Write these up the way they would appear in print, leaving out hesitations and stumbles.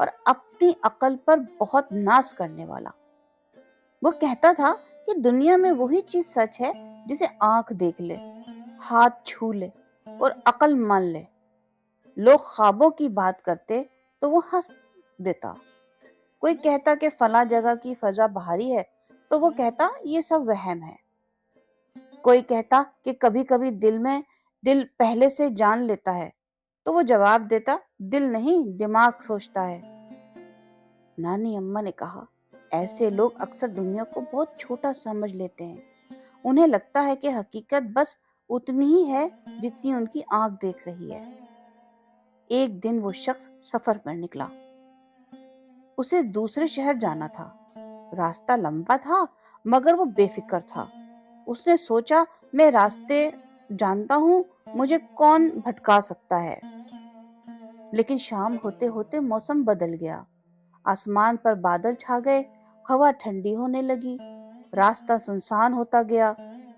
اور اپنی عقل پر بہت ناز کرنے والا۔ وہ کہتا تھا کہ دنیا میں وہی چیز سچ ہے جسے آنکھ دیکھ لے، ہاتھ چھو لے اور عقل مان لے۔ لوگ خوابوں کی بات کرتے تو وہ ہنس دیتا۔ کوئی کہتا کہ فلاں جگہ کی فضا بھاری ہے تو وہ کہتا یہ سب وہم ہے۔ کوئی کہتا کہ کبھی کبھی دل پہلے سے جان لیتا ہے تو وہ جواب دیتا دل نہیں، دماغ سوچتا ہے۔ نانی اماں نے کہا، ایسے لوگ اکثر دنیا کو بہت چھوٹا سمجھ لیتے ہیں۔ انہیں لگتا ہے کہ حقیقت بس اتنی ہی ہے جتنی ان کی آنکھ دیکھ رہی ہے۔ ایک دن وہ شخص سفر پر نکلا۔ اسے دوسرے شہر جانا تھا۔ راستہ لمبا تھا مگر وہ بے فکر تھا۔ اس نے سوچا میں راستے جانتا ہوں، مجھے کون بھٹکا سکتا ہے۔ لیکن شام ہوتے ہوتے موسم بدل گیا۔ آسمان پر بادل چھا گئے، ہوا ٹھنڈی ہونے لگی، راستہ سنسان ہوتا گیا۔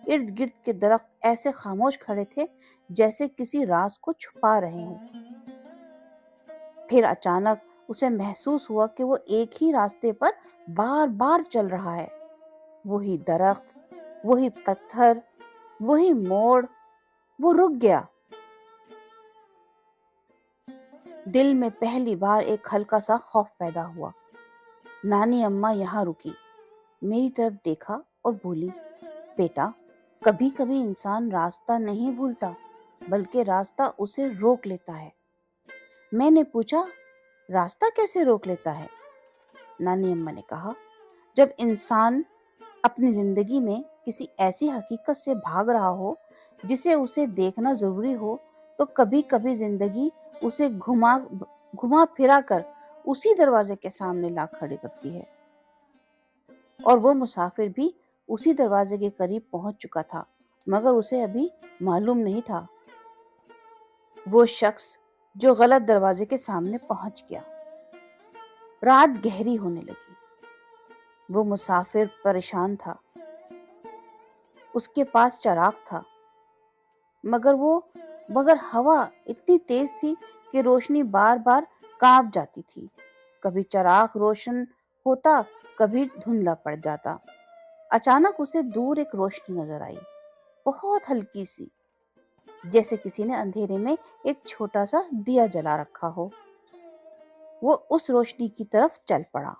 ارد گرد کے درخت ایسے خاموش کھڑے تھے جیسے کسی راز کو چھپا رہے ہوں۔ پھر اچانک اسے محسوس ہوا کہ وہ ایک ہی راستے پر بار بار چل رہا ہے۔ وہی درخت، وہی پتھر، وہی موڑ۔ وہ رک گیا۔ دل میں پہلی بار ایک ہلکا سا خوف پیدا ہوا۔ نانی اماں یہاں رکی، میری طرف دیکھا اور بولی، بیٹا، کبھی کبھی انسان راستہ نہیں بھولتا بلکہ راستہ اسے روک لیتا ہے۔ میں نے پوچھا، راستہ کیسے روک لیتا ہے؟ نانی اماں نے کہا، جب انسان اپنی زندگی میں کسی ایسی حقیقت سے بھاگ رہا ہو جسے اسے دیکھنا ضروری ہو تو کبھی کبھی زندگی اسے گھما پھرا کر اسی دروازے کے سامنے لا کھڑی کرتی ہے۔ اور وہ مسافر بھی اسی دروازے کے قریب پہنچ چکا تھا مگر اسے ابھی معلوم نہیں تھا۔ وہ شخص جو غلط دروازے کے سامنے پہنچ گیا۔ رات گہری ہونے لگی۔ وہ مسافر پریشان تھا۔ اس کے پاس چراغ تھا مگر ہوا اتنی تیز تھی کہ روشنی بار بار کانپ جاتی تھی۔ کبھی چراغ روشن ہوتا، کبھی دھندلا پڑ جاتا۔ اچانک اسے دور ایک روشنی نظر آئی، بہت ہلکی سی، جیسے کسی نے اندھیرے میں ایک چھوٹا سا دیا جلا رکھا ہو۔ وہ اس روشنی کی طرف چل پڑا۔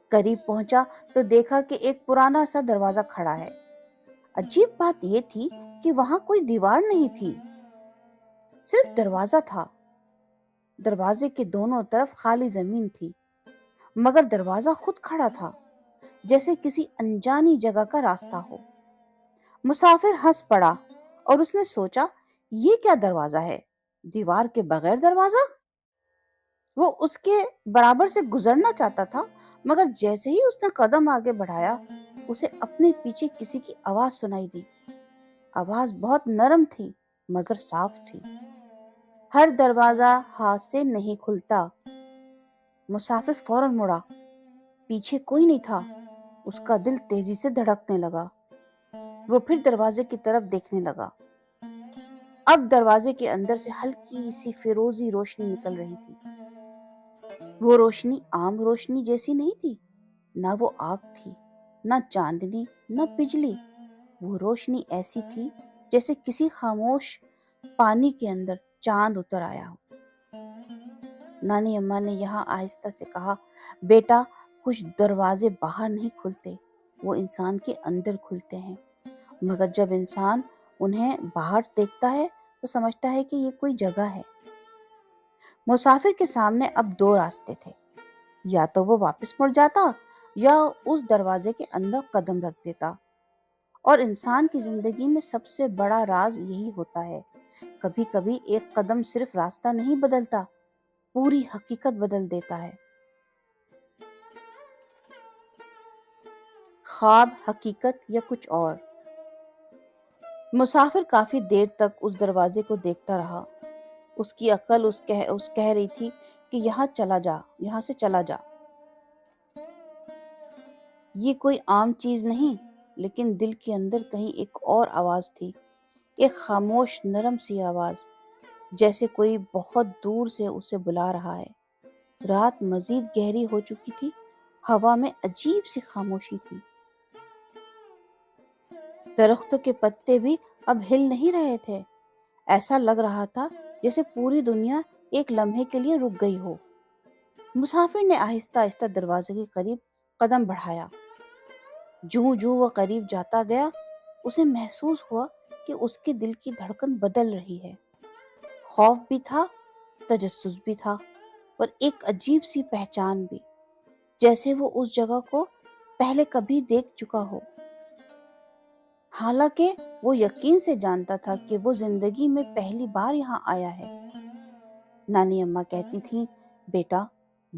قریب پہنچا تو دیکھا کہ ایک پرانا سا دروازہ کھڑا ہے۔ عجیب بات یہ تھی کہ وہاں کوئی دیوار نہیں تھی، صرف دروازہ تھا۔ دروازے کے دونوں طرف خالی زمین تھی مگر دروازہ خود کھڑا تھا، جیسے کسی انجانی جگہ کا راستہ ہو۔ مسافر ہنس پڑا اور اس نے سوچا، یہ کیا دروازہ ہے، دیوار کے بغیر دروازہ؟ وہ اس کے برابر سے گزرنا چاہتا تھا مگر جیسے ہی اس نے قدم آگے بڑھایا اسے اپنے پیچھے کسی کی آواز سنائی دی۔ آواز بہت نرم تھی مگر صاف تھی، ہر دروازہ ہاتھ سے نہیں کھلتا۔ مسافر فوراً مڑا، پیچھے کوئی نہیں تھا۔ اس کا دل تیزی سے دھڑکنے لگا۔ وہ پھر دروازے کی طرف دیکھنے لگا۔ اب دروازے کے اندر سے ہلکی سی فیروزی روشنی نکل رہی تھی۔ وہ روشنی عام روشنی جیسی نہیں تھی، نہ وہ آگ تھی، نہ چاندنی، نہ بجلی۔ وہ روشنی ایسی تھی جیسے کسی خاموش پانی کے اندر چاند اتر آیا ہو۔ نانی اماں نے یہاں آہستہ سے کہا، بیٹا، کچھ دروازے باہر نہیں کھلتے، وہ انسان کے اندر کھلتے ہیں، مگر جب انسان انہیں باہر دیکھتا ہے تو سمجھتا ہے کہ یہ کوئی جگہ ہے۔ مسافر کے سامنے اب دو راستے تھے، یا تو وہ واپس مڑ جاتا یا اس دروازے کے اندر قدم رکھ دیتا۔ اور انسان کی زندگی میں سب سے بڑا راز یہی ہوتا ہے، کبھی کبھی ایک قدم صرف راستہ نہیں بدلتا، پوری حقیقت بدل دیتا ہے۔ خواب، حقیقت یا کچھ اور؟ مسافر کافی دیر تک اس دروازے کو دیکھتا رہا۔ اس کی عقل کہہ رہی تھی کہ یہاں سے چلا جا۔ یہ کوئی عام چیز نہیں، لیکن دل کے اندر کہیں ایک اور آواز تھی، ایک خاموش نرم سی آواز، جیسے کوئی بہت دور سے اسے بلا رہا ہے۔ رات مزید گہری ہو چکی تھی، ہوا میں عجیب سی خاموشی تھی، درختوں کے پتے بھی اب ہل نہیں رہے تھے، ایسا لگ رہا تھا جیسے پوری دنیا ایک لمحے کے لیے رک گئی ہو۔ مسافر نے آہستہ آہستہ دروازے کے قریب قدم بڑھایا، جوں جوں وہ قریب جاتا گیا اسے محسوس ہوا کہ اس کے دل کی دھڑکن بدل رہی ہے، خوف بھی تھا، تجسس بھی تھا، اور ایک عجیب سی پہچان بھی، جیسے وہ اس جگہ کو پہلے کبھی دیکھ چکا ہو۔ حالانکہ وہ یقین سے جانتا تھا کہ وہ زندگی میں پہلی بار یہاں آیا ہے۔ نانی اماں کہتی تھیں، بیٹا،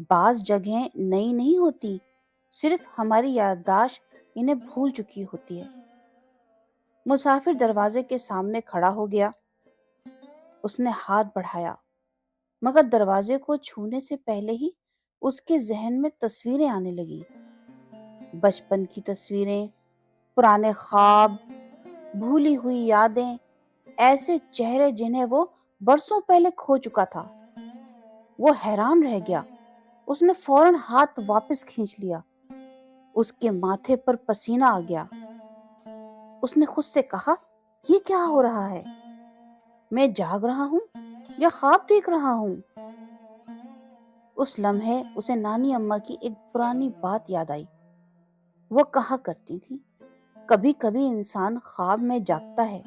بعض جگہیں نئی نہیں ہوتی، صرف ہماری یادداشت انہیں بھول چکی ہوتی ہے۔ مسافر دروازے کے سامنے کھڑا ہو گیا، اس نے ہاتھ بڑھایا، مگر دروازے کو چھونے سے پہلے ہی اس کے ذہن میں تصویریں آنے لگی، بچپن کی تصویریں، پرانے خواب، بھولی ہوئی یادیں، ایسے چہرے جنہیں وہ برسوں پہلے کھو چکا تھا۔ وہ حیران رہ گیا، اس نے فوراً ہاتھ واپس کھینچ لیا، اس کے ماتھے پر پسینہ آ گیا۔ اس نے خود سے کہا، یہ کیا ہو رہا ہے؟ میں جاگ رہا ہوں یا خواب دیکھ رہا ہوں؟ اس لمحے اسے نانی اماں کی ایک پرانی بات یاد آئی۔ وہ کہا کرتی تھی، کبھی کبھی انسان خواب میں جاگتا ہے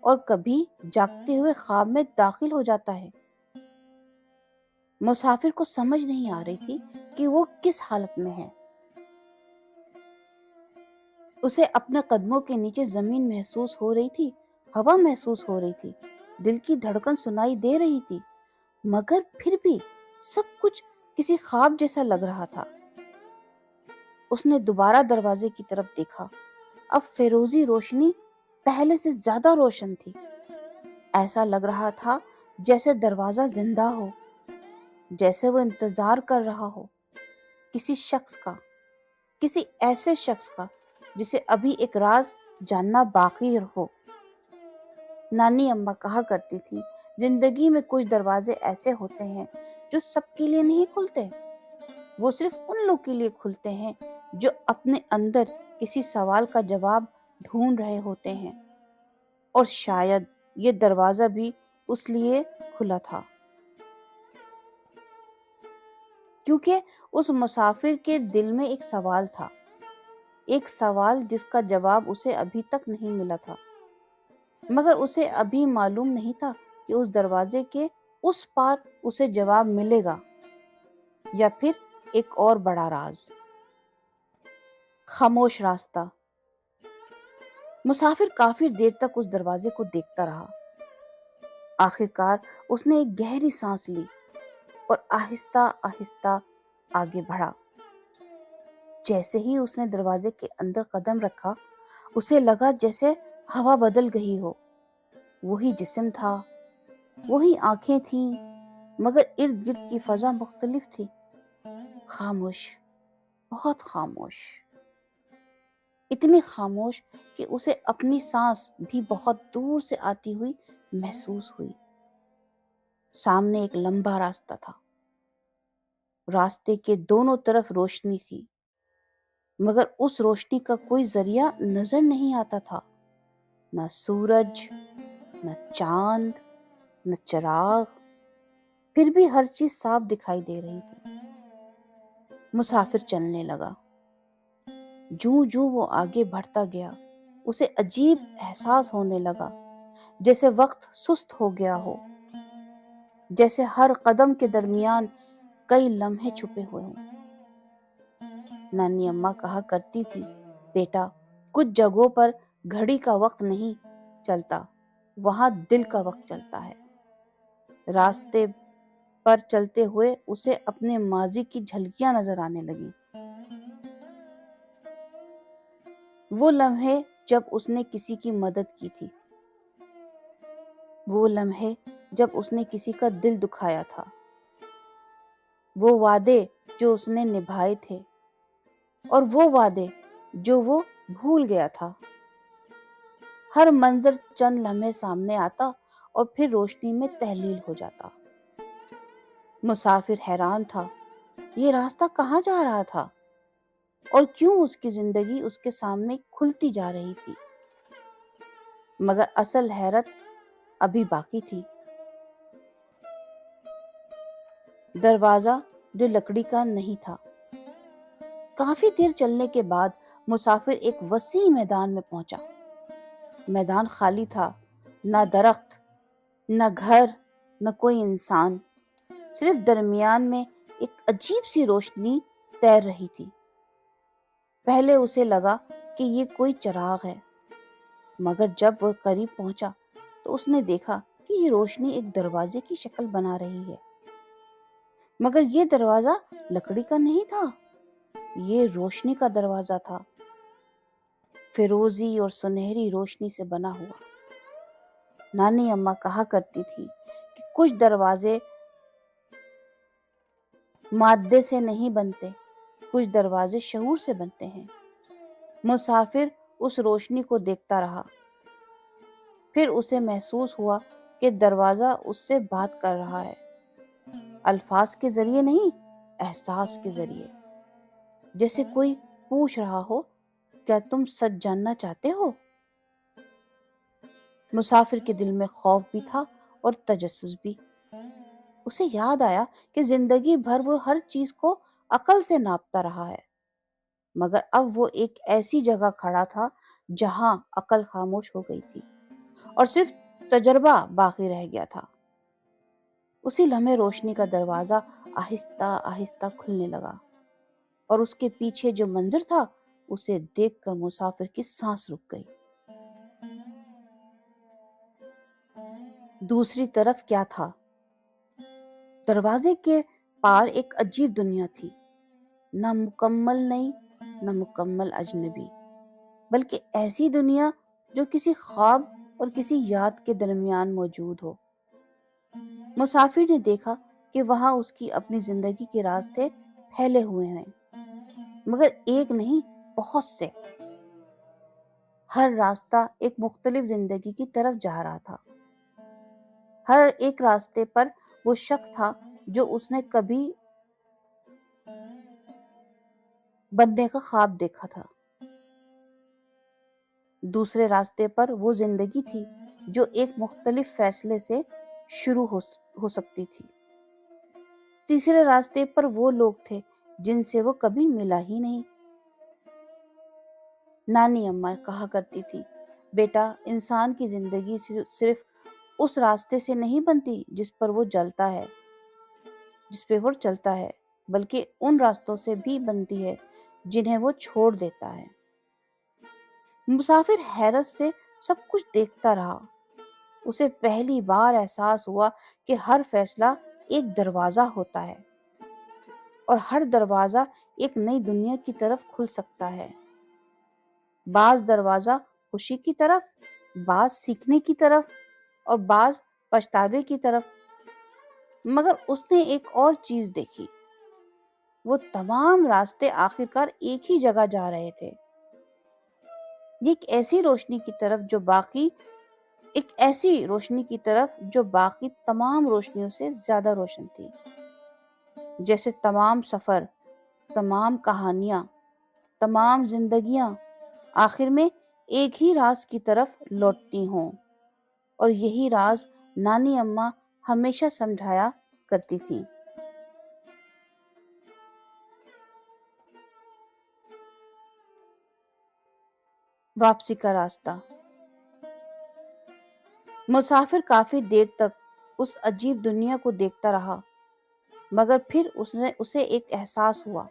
اور کبھی جاگتے ہوئے خواب میں داخل ہو جاتا ہے۔ مسافر کو سمجھ نہیں آ رہی تھی کہ وہ کس حالت میں ہے۔ اسے اپنے قدموں کے نیچے زمین محسوس ہو رہی تھی، ہوا محسوس ہو رہی تھی، دل کی دھڑکن سنائی دے رہی تھی، مگر پھر بھی سب کچھ کسی خواب جیسا لگ رہا تھا۔ اس نے دوبارہ دروازے کی طرف دیکھا، اب فیروزی روشنی پہلے سے زیادہ روشن تھی، ایسا لگ رہا تھا جیسے دروازہ زندہ ہو، جیسے وہ انتظار کر رہا ہو کسی شخص کا، کسی ایسے شخص کا جسے ابھی ایک راز جاننا باقی ہو۔ نانی اماں کہا کرتی تھی، زندگی میں کچھ دروازے ایسے ہوتے ہیں جو سب کے لیے نہیں کھلتے، وہ صرف ان لوگ کے لیے کھلتے ہیں جو اپنے اندر کسی سوال کا جواب ڈھونڈ رہے ہوتے ہیں، اور شاید یہ دروازہ بھی اس لیے کھلا تھا کیونکہ اس مسافر کے دل میں ایک سوال تھا، ایک سوال جس کا جواب اسے ابھی تک نہیں ملا تھا، مگر اسے ابھی معلوم نہیں تھا کہ اس دروازے کے اس پار اسے جواب ملے گا یا پھر ایک اور بڑا راز۔ خاموش راستہ۔ مسافر کافی دیر تک اس دروازے کو دیکھتا رہا، آخرکار اس نے ایک گہری سانس لی اور آہستہ آہستہ آگے بڑھا۔ جیسے ہی اس نے دروازے کے اندر قدم رکھا، اسے لگا جیسے ہوا بدل گئی ہو، وہی جسم تھا، وہی آنکھیں تھیں، مگر ارد گرد کی فضا مختلف تھی، خاموش، بہت خاموش، اتنی خاموش کہ اسے اپنی سانس بھی بہت دور سے آتی ہوئی محسوس ہوئی۔ سامنے ایک لمبا راستہ تھا، راستے کے دونوں طرف روشنی تھی، مگر اس روشنی کا کوئی ذریعہ نظر نہیں آتا تھا، نہ سورج، نہ چاند، نہ چراغ، پھر بھی ہر چیز صاف دکھائی دے رہی تھی۔ مسافر چلنے لگا، جوں جوں وہ آگے بڑھتا گیا اسے عجیب احساس ہونے لگا، جیسے وقت سست ہو گیا ہو، جیسے ہر قدم کے درمیان کئی لمحے چھپے ہوئے ہوں۔ نانی اماں کہا کرتی تھی، بیٹا، کچھ جگہوں پر گھڑی کا وقت نہیں چلتا، وہاں دل کا وقت چلتا ہے۔ راستے پر چلتے ہوئے اسے اپنے ماضی کی جھلکیاں نظر آنے لگیں، وہ لمحے جب اس نے کسی کی مدد کی تھی، وہ لمحے جب اس نے کسی کا دل دکھایا تھا، وہ وعدے جو اس نے نبھائے تھے، اور وہ وعدے جو وہ بھول گیا تھا۔ ہر منظر چند لمحے سامنے آتا اور پھر روشنی میں تحلیل ہو جاتا۔ مسافر حیران تھا، یہ راستہ کہاں جا رہا تھا اور کیوں اس کی زندگی اس کے سامنے کھلتی جا رہی تھی؟ مگر اصل حیرت ابھی باقی تھی۔ دروازہ جو لکڑی کا نہیں تھا۔ کافی دیر چلنے کے بعد مسافر ایک وسیع میدان میں پہنچا۔ میدان خالی تھا، نہ درخت، نہ گھر، نہ کوئی انسان، صرف درمیان میں ایک عجیب سی روشنی تیر رہی تھی۔ پہلے اسے لگا کہ یہ کوئی چراغ ہے، مگر جب وہ قریب پہنچا تو اس نے دیکھا کہ یہ روشنی ایک دروازے کی شکل بنا رہی ہے۔ مگر یہ دروازہ لکڑی کا نہیں تھا، یہ روشنی کا دروازہ تھا، فیروزی اور سنہری روشنی سے بنا ہوا۔ نانی اماں کہا کرتی تھی کہ کچھ دروازے مادے سے نہیں بنتے، کچھ دروازے شعور سے بنتے ہیں۔ مسافر اس روشنی کو دیکھتا رہا، پھر اسے محسوس ہوا کہ دروازہ اس سے بات کر رہا ہے، الفاظ کے ذریعے نہیں، احساس کے ذریعے، جیسے کوئی پوچھ رہا ہو، کیا تم سچ جاننا چاہتے ہو؟ مسافر کے دل میں خوف بھی تھا اور تجسس بھی۔ اسے یاد آیا کہ زندگی بھر وہ ہر چیز کو عقل سے ناپتا رہا ہے، مگر اب وہ ایک ایسی جگہ کھڑا تھا جہاں عقل خاموش ہو گئی تھی اور صرف تجربہ باقی رہ گیا تھا۔ اسی لمحے روشنی کا دروازہ آہستہ آہستہ کھلنے لگا اور اس کے پیچھے جو منظر تھا اسے دیکھ کر مسافر کی سانس رک گئی۔ دوسری طرف کیا تھا؟ دروازے کے پار ایک عجیب دنیا تھی، نہ مکمل نئی، نہ مکمل اجنبی، بلکہ ایسی دنیا جو کسی خواب اور کسی یاد کے درمیان موجود ہو۔ مسافر نے دیکھا کہ وہاں اس کی اپنی زندگی کے راستے پھیلے ہوئے ہیں، مگر ایک نہیں، بہت سے۔ ہر راستہ ایک مختلف زندگی کی طرف جا رہا تھا۔ ہر ایک راستے پر وہ شخص تھا جو اس نے کبھی بننے کا خواب دیکھا تھا۔ دوسرے راستے پر وہ زندگی تھی جو ایک مختلف فیصلے سے شروع ہو سکتی تھی۔ تیسرے راستے پر وہ لوگ تھے جن سے وہ کبھی ملا ہی نہیں۔ نانی اماں کہا کرتی تھی، بیٹا، انسان کی زندگی صرف اس راستے سے نہیں بنتی جس پر وہ چلتا ہے، بلکہ ان راستوں سے بھی بنتی ہے جنہیں وہ چھوڑ دیتا ہے۔ مسافر حیرت سے سب کچھ دیکھتا رہا۔ اسے پہلی بار احساس ہوا کہ ہر فیصلہ ایک دروازہ ہوتا ہے اور ہر دروازہ ایک نئی دنیا کی طرف کھل سکتا ہے۔ بعض دروازہ خوشی کی طرف، بعض سیکھنے کی طرف اور بعض پچھتاوے کی طرف۔ مگر اس نے ایک اور چیز دیکھی، وہ تمام راستے آخرکار ایک ہی جگہ جا رہے تھے، ایک ایسی روشنی کی طرف جو باقی تمام روشنیوں سے زیادہ روشن تھی۔ جیسے تمام سفر، تمام کہانیاں، تمام زندگیاں آخر میں ایک ہی راز کی طرف لوٹتی ہوں، اور یہی راز نانی اماں ہمیشہ سمجھایا کرتی تھی۔ واپسی کا راستہ۔ مسافر کافی دیر تک اس عجیب دنیا کو دیکھتا رہا، مگر پھر اسے ایک احساس ہوا،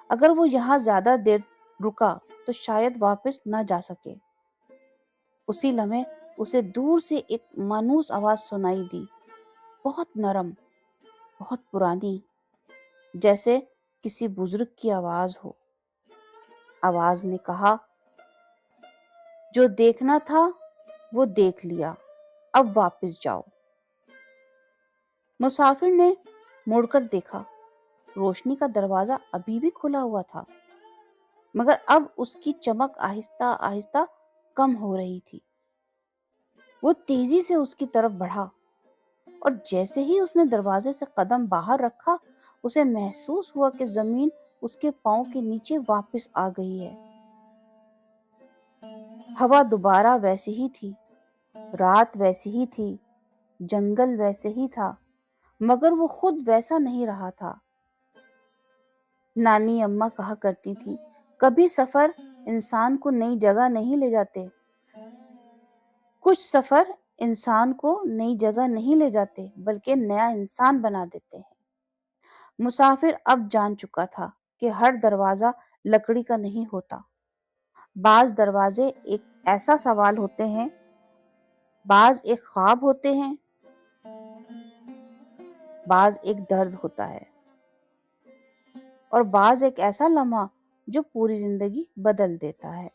اگر وہ یہاں زیادہ دیر رکا تو شاید واپس نہ جا سکے۔ اسی لمحے اسے دور سے ایک مانوس آواز سنائی دی، بہت نرم، بہت پرانی، جیسے کسی بزرگ کی آواز ہو۔ آواز نے کہا، جو دیکھنا تھا وہ دیکھ لیا، اب واپس جاؤ۔ مسافر نے مڑ کر دیکھا، روشنی کا دروازہ ابھی بھی کھلا ہوا تھا، مگر اب اس کی چمک آہستہ آہستہ کم ہو رہی تھی۔ وہ تیزی سے اس کی طرف بڑھا، اور جیسے ہی اس نے دروازے سے قدم باہر رکھا، اسے محسوس ہوا کہ زمین اس کے پاؤں کے نیچے واپس آ گئی ہے۔ ہوا دوبارہ ویسی ہی تھی، رات ویسی ہی تھی، جنگل ویسے ہی تھا، مگر وہ خود ویسا نہیں رہا تھا۔ نانی اماں کہا کرتی تھی، کبھی سفر انسان کو نئی جگہ نہیں لے جاتے، کچھ سفر انسان کو نئی جگہ نہیں لے جاتے بلکہ نیا انسان بنا دیتے ہیں۔ مسافر اب جان چکا تھا کہ ہر دروازہ لکڑی کا نہیں ہوتا۔ بعض دروازے ایک ایسا سوال ہوتے ہیں، بعض ایک خواب ہوتے ہیں، بعض ایک درد ہوتا ہے، اور بعض ایک ایسا لمحہ جو پوری زندگی بدل دیتا ہے۔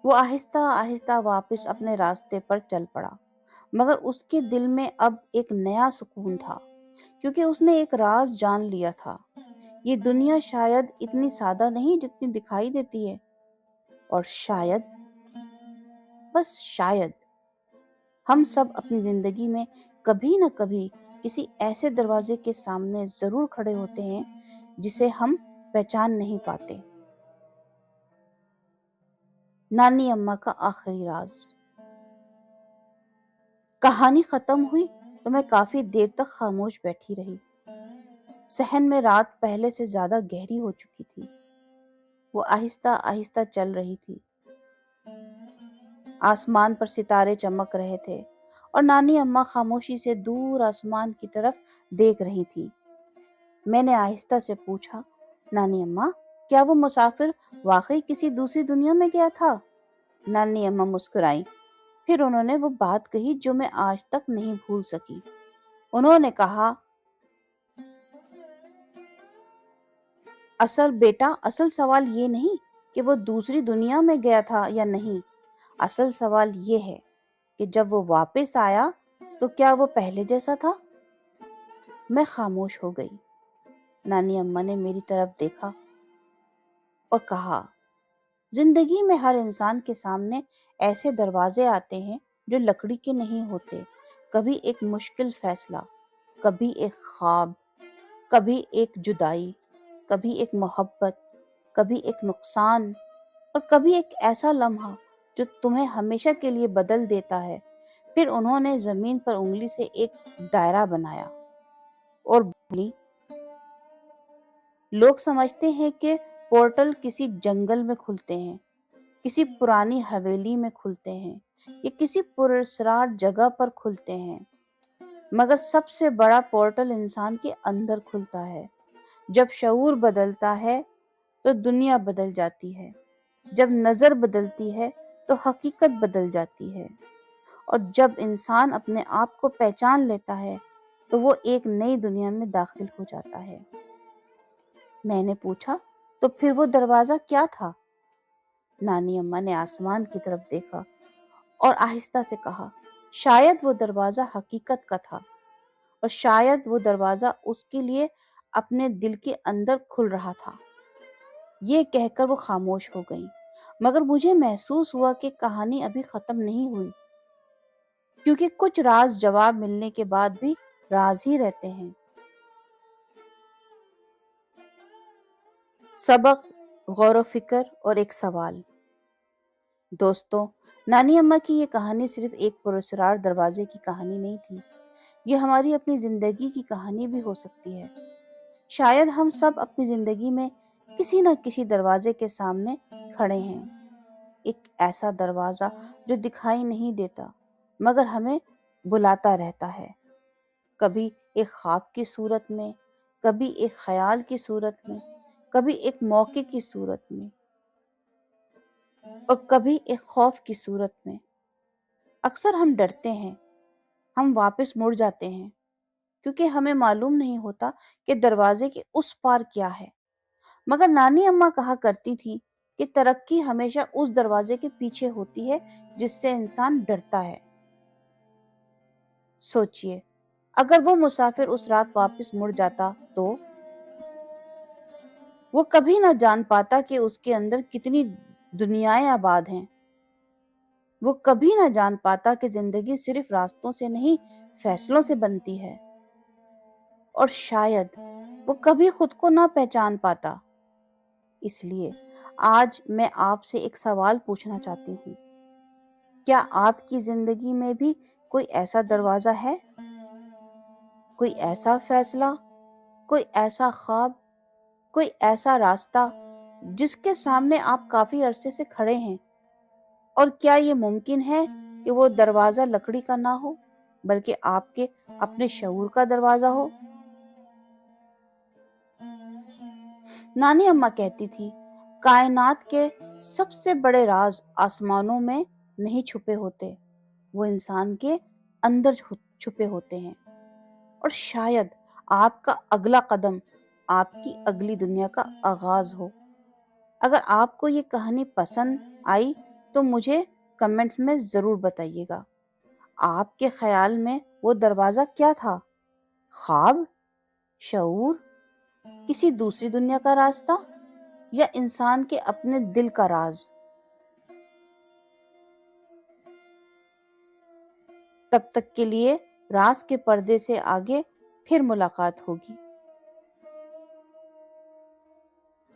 وہ آہستہ آہستہ واپس اپنے راستے پر چل پڑا، مگر اس کے دل میں اب ایک نیا سکون تھا، کیونکہ اس نے ایک راز جان لیا تھا۔ یہ دنیا شاید اتنی سادہ نہیں جتنی دکھائی دیتی ہے، اور شاید، بس شاید، ہم سب اپنی زندگی میں کبھی نہ کبھی کسی ایسے دروازے کے سامنے ضرور کھڑے ہوتے ہیں جسے ہم پہچان نہیں پاتے۔ نانی اماں کا آخری راز۔ کہانی ختم ہوئی تو میں کافی دیر تک خاموش بیٹھی رہی۔ صحن میں رات پہلے سے زیادہ گہری ہو چکی تھی، وہ آہستہ آہستہ چل رہی تھی۔ آسمان پر ستارے چمک رہے تھے اور نانی اماں خاموشی سے دور آسمان کی طرف دیکھ رہی تھی۔ میں نے آہستہ سے پوچھا، نانی اماں، کیا وہ مسافر واقعی کسی دوسری دنیا میں گیا تھا؟ نانی اماں مسکرائیں، پھر انہوں نے وہ بات کہی جو میں آج تک نہیں بھول سکی۔ انہوں نے کہا، اصل سوال یہ نہیں کہ وہ دوسری دنیا میں گیا تھا یا نہیں، اصل سوال یہ ہے کہ جب وہ واپس آیا تو کیا وہ پہلے جیسا تھا؟ میں خاموش ہو گئی۔ نانی اماں نے میری طرف دیکھا اور کہا، زندگی میں ہر انسان کے سامنے ایسے دروازے آتے ہیں جو لکڑی کے نہیں ہوتے۔ کبھی ایک مشکل فیصلہ، کبھی ایک خواب، کبھی ایک جدائی، کبھی ایک محبت، کبھی ایک نقصان، اور کبھی ایک ایسا لمحہ جو تمہیں ہمیشہ کے لیے بدل دیتا ہے۔ پھر انہوں نے زمین پر انگلی سے ایک دائرہ بنایا اور بولی، لوگ سمجھتے ہیں کہ پورٹل کسی جنگل میں کھلتے ہیں، کسی پرانی حویلی میں کھلتے ہیں، یا کسی پراسرار جگہ پر کھلتے ہیں، مگر سب سے بڑا پورٹل انسان کے اندر کھلتا ہے۔ جب شعور بدلتا ہے تو دنیا بدل جاتی ہے، جب نظر بدلتی ہے تو حقیقت بدل جاتی ہے، اور جب انسان اپنے آپ کو پہچان لیتا ہے تو وہ ایک نئی دنیا میں داخل ہو جاتا ہے۔ میں نے پوچھا، تو پھر وہ دروازہ کیا تھا؟ نانی اماں نے آسمان کی طرف دیکھا اور آہستہ سے کہا، شاید وہ دروازہ حقیقت کا تھا، اور شاید وہ دروازہ اس کے لیے اپنے دل کے اندر کھل رہا تھا۔ یہ کہہ کر وہ خاموش ہو گئی، مگر مجھے محسوس ہوا کہ کہانی ابھی ختم نہیں ہوئی، کیونکہ کچھ راز جواب ملنے کے بعد بھی راز ہی رہتے ہیں۔ سبق، غور و فکر اور ایک سوال۔ دوستوں، نانی اماں کی یہ کہانی صرف ایک پراسرار دروازے کی کہانی نہیں تھی، یہ ہماری اپنی زندگی کی کہانی بھی ہو سکتی ہے۔ شاید ہم سب اپنی زندگی میں کسی نہ کسی دروازے کے سامنے کھڑے ہیں، ایک ایسا دروازہ جو دکھائی نہیں دیتا مگر ہمیں بلاتا رہتا ہے، کبھی ایک خواب کی صورت میں، کبھی ایک خیال کی صورت میں، کبھی ایک موقع کی صورت میں، اور کبھی ایک خوف کی صورت میں۔ اکثر ہم ڈرتے ہیں، ہم واپس مڑ جاتے ہیں، کیونکہ ہمیں معلوم نہیں ہوتا کہ دروازے کے اس پار کیا ہے۔ مگر نانی اماں کہا کرتی تھی کہ ترقی ہمیشہ اس دروازے کے پیچھے ہوتی ہے جس سے انسان ڈرتا ہے۔ سوچئے، اگر وہ مسافر اس رات واپس مڑ جاتا تو وہ کبھی نہ جان پاتا کہ اس کے اندر کتنی دنیائیں آباد ہیں۔ وہ کبھی نہ جان پاتا کہ زندگی صرف راستوں سے نہیں، فیصلوں سے بنتی ہے، اور شاید وہ کبھی خود کو نہ پہچان پاتا۔ اس لیے آج میں آپ سے ایک سوال پوچھنا چاہتی ہوں، کیا آپ کی زندگی میں بھی کوئی ایسا دروازہ ہے، کوئی ایسا فیصلہ، کوئی ایسا خواب، کوئی ایسا راستہ جس کے سامنے آپ کافی عرصے سے کھڑے ہیں؟ اور کیا یہ ممکن ہے کہ وہ دروازہ لکڑی کا نہ ہو بلکہ آپ کے اپنے شعور کا دروازہ ہو؟ نانی اماں کہتی تھی، کائنات کے سب سے بڑے راز آسمانوں میں نہیں چھپے ہوتے، وہ انسان کے اندر چھپے ہوتے ہیں، اور شاید آپ کا اگلا قدم آپ کی اگلی دنیا کا آغاز ہو۔ اگر آپ کو یہ کہانی پسند آئی تو مجھے کمنٹس میں ضرور بتائیے گا، آپ کے خیال میں وہ دروازہ کیا تھا؟ خواب، شعور، کسی دوسری دنیا کا راستہ، یا انسان کے اپنے دل کا راز؟ تب تک کے لیے راز کے پردے سے آگے پھر ملاقات ہوگی،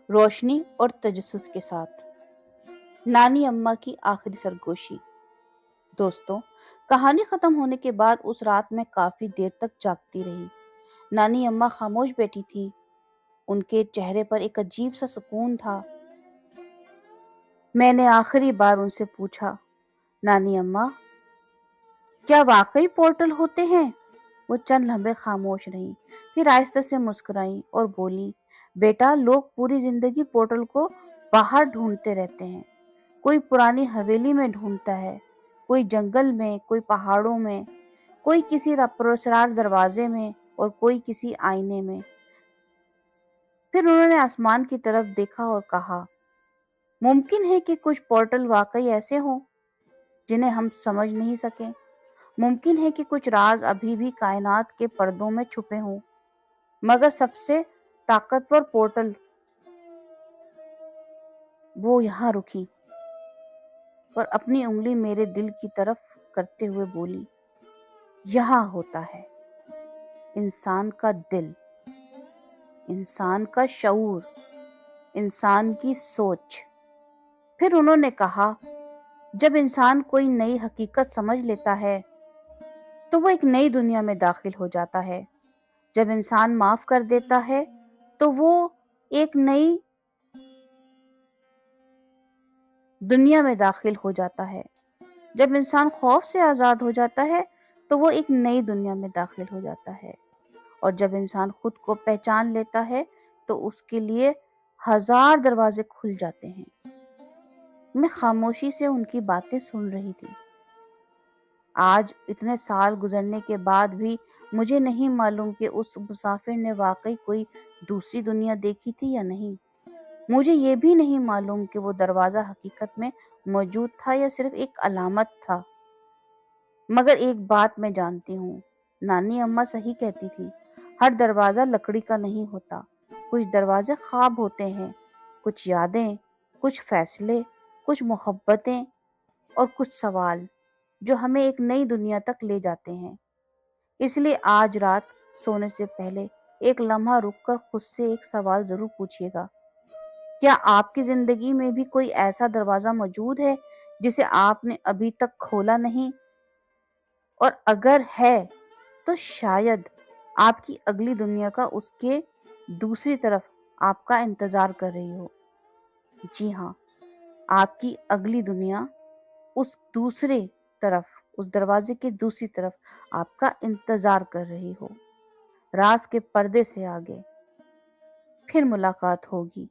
روشنی اور تجسس کے ساتھ۔ نانی اماں کی آخری سرگوشی۔ دوستوں، کہانی ختم ہونے کے بعد اس رات میں کافی دیر تک جاگتی رہی۔ نانی اماں خاموش بیٹھی تھی، ان کے چہرے پر ایک عجیب سا سکون تھا۔ میں نے آخری بار ان سے پوچھا، نانی اماں، کیا واقعی پورٹل ہوتے ہیں؟ وہ چند لمحے خاموش رہیں، پھر آہستہ سے مسکرائیں اور بولی، بیٹا، لوگ پوری زندگی پورٹل کو باہر ڈھونڈتے رہتے ہیں۔ کوئی پرانی حویلی میں ڈھونڈتا ہے، کوئی جنگل میں، کوئی پہاڑوں میں، کوئی کسی پراسرار دروازے میں، اور کوئی کسی آئینے میں۔ پھر انہوں نے آسمان کی طرف دیکھا اور کہا، ممکن ہے کہ کچھ پورٹل واقعی ایسے ہوں جنہیں ہم سمجھ نہیں سکیں۔ ممکن ہے کہ کچھ راز ابھی بھی کائنات کے پردوں میں چھپے ہوں، مگر سب سے طاقتور پورٹل وہ یہاں رکی، اور اپنی انگلی میرے دل کی طرف کرتے ہوئے بولی، یہاں ہوتا ہے انسان کا دل، انسان کا شعور، انسان کی سوچ۔ پھر انہوں نے کہا، جب انسان کوئی نئی حقیقت سمجھ لیتا ہے تو وہ ایک نئی دنیا میں داخل ہو جاتا ہے۔ جب انسان معاف کر دیتا ہے تو وہ ایک نئی دنیا میں داخل ہو جاتا ہے۔ جب انسان خوف سے آزاد ہو جاتا ہے تو وہ ایک نئی دنیا میں داخل ہو جاتا ہے، اور جب انسان خود کو پہچان لیتا ہے تو اس کے لیے ہزار دروازے کھل جاتے ہیں۔ میں خاموشی سے ان کی باتیں سن رہی تھی۔ آج اتنے سال گزرنے کے بعد بھی مجھے نہیں معلوم کہ اس مسافر نے واقعی کوئی دوسری دنیا دیکھی تھی یا نہیں۔ مجھے یہ بھی نہیں معلوم کہ وہ دروازہ حقیقت میں موجود تھا یا صرف ایک علامت تھا، مگر ایک بات میں جانتی ہوں، نانی اماں صحیح کہتی تھی، ہر دروازہ لکڑی کا نہیں ہوتا، کچھ دروازے خواب ہوتے ہیں، کچھ یادیں، کچھ فیصلے، کچھ محبتیں، اور کچھ سوال جو ہمیں ایک نئی دنیا تک لے جاتے ہیں۔ اس لیے آج رات سونے سے پہلے ایک لمحہ رک کر خود سے ایک سوال ضرور پوچھیے گا، کیا آپ کی زندگی میں بھی کوئی ایسا دروازہ موجود ہے جسے آپ نے ابھی تک کھولا نہیں؟ اور اگر ہے تو شاید آپ کی اگلی دنیا کا اس کے دوسری طرف آپ کا انتظار کر رہی ہو۔ جی ہاں، آپ کی اگلی دنیا اس دوسرے طرف، اس دروازے کے دوسری طرف آپ کا انتظار کر رہی ہو۔ راز کے پردے سے آگے پھر ملاقات ہوگی۔